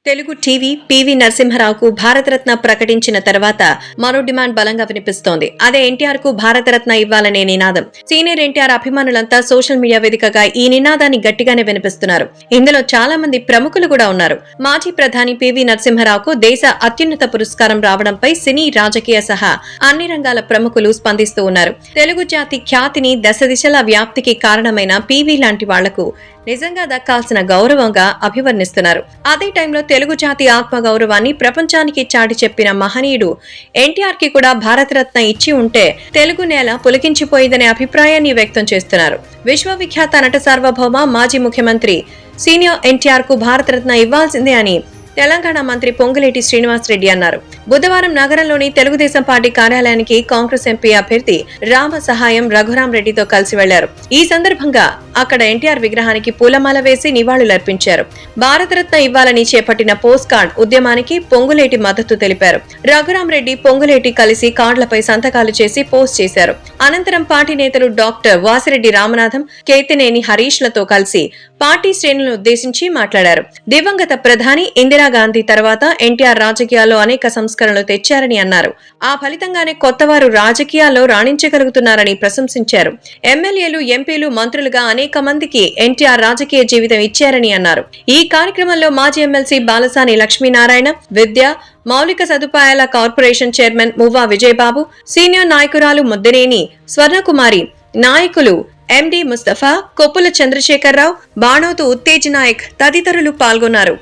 Telugu TV PV నరసింహారావుకు Bharat Ratna ప్రకటించిన తర్వాత మరో డిమాండ్ బలంగా వినిపిస్తోంది. అదే ఎన్టీఆర్ కు భారతరత్న ఇవ్వాలనే నినాదం. సీనియర్ ఎన్టీఆర్ అభిమానులంతా సోషల్ మీడియా వేదికగా ఈ నినాదాన్ని గట్టిగానే వినిపిస్తున్నారు. ఇందులో చాలా మంది ప్రముఖులు కూడా ఉన్నారు. మాజీ ప్రధాని పివి నరసింహారావుకు దేశ అత్యున్నత పురస్కారం రావడంపై సినీ, రాజకీయ సహా అన్ని రంగాల ప్రముఖులు స్పందిస్తూ ఉన్నారు. తెలుగు జాతి ఖ్యాతిని దశ దిశల వ్యాప్తికి కారణమైన పివి లాంటి వాళ్లకు నిజంగా దక్కాల్సిన గౌరవంగా అభివర్ణిస్తున్నారు. అదే టైంలో తెలుగు జాతి ఆత్మ గౌరవాన్ని ప్రపంచానికి చాటి చెప్పిన మహనీయుడు ఎన్టీఆర్ కి కూడా భారతరత్న ఇచ్చి ఉంటే తెలుగు నేల పులకించిపోయిందనే అభిప్రాయాన్ని వ్యక్తం చేస్తున్నారు. విశ్వవిఖ్యాత నట సార్వభౌమ మాజీ ముఖ్యమంత్రి సీనియర్ ఎన్టీఆర్ కు భారతరత్న ఇవ్వాల్సిందే అని తెలంగాణ మంత్రి పొంగులేటి శ్రీనివాసరెడ్డి అన్నారు. బుధవారం నగరంలోని తెలుగుదేశం పార్టీ కార్యాలయానికి కాంగ్రెస్ ఎంపీ అభ్యర్థి రామ సహాయం రఘురాం రెడ్డితో కలిసి వెళ్లారు. ఈ సందర్భంగా అక్కడ ఎన్టీఆర్ విగ్రహానికి పూలమాల వేసి నివాళులర్పించారు. భారతరత్న ఇవ్వాలని చేపట్టిన పోస్ట్ కార్డ్ ఉద్యమానికి పొంగులేటి మద్దతు తెలిపారు. రఘురాం రెడ్డి, పొంగులేటి కలిసి కార్డులపై సంతకాలు చేసి పోస్ట్ చేశారు. అనంతరం పార్టీ నేతలు డాక్టర్ వాసిరెడ్డి రామనాథం, కేతినేని హరీష్ లతో కలిసి పార్టీ శ్రేణులను ఉద్దేశించి మాట్లాడారు. దివంగత ప్రధాని ఇందిరాగాంధీ తర్వాత ఎన్టీఆర్ రాజకీయాల్లో అనేక సంస్కరణలు తెచ్చారని అన్నారు. ఆ ఫలితంగానే కొత్తవారు రాజకీయాల్లో రాణించగలుగుతున్నారని ప్రశంసించారు. ఎమ్మెల్యేలు, ఎంపీలు, మంత్రులుగా అనేక మందికి ఎన్టీఆర్ రాజకీయ జీవితం ఇచ్చారని అన్నారు. ఈ కార్యక్రమంలో మాజీ ఎమ్మెల్సీ బాలసాని లక్ష్మీనారాయణ, విద్య, మౌలిక సదుపాయాల కార్పొరేషన్ చైర్మన్ మువ్వా విజయబాబు, సీనియర్ నాయకురాలు ముద్దినేని స్వర్ణకుమారి, నాయకులు ఎండి ముస్తఫా, కొప్పుల చంద్రశేఖరరావు, బాణోతు ఉత్తేజ్ నాయక్ తదితరులు పాల్గొన్నారు.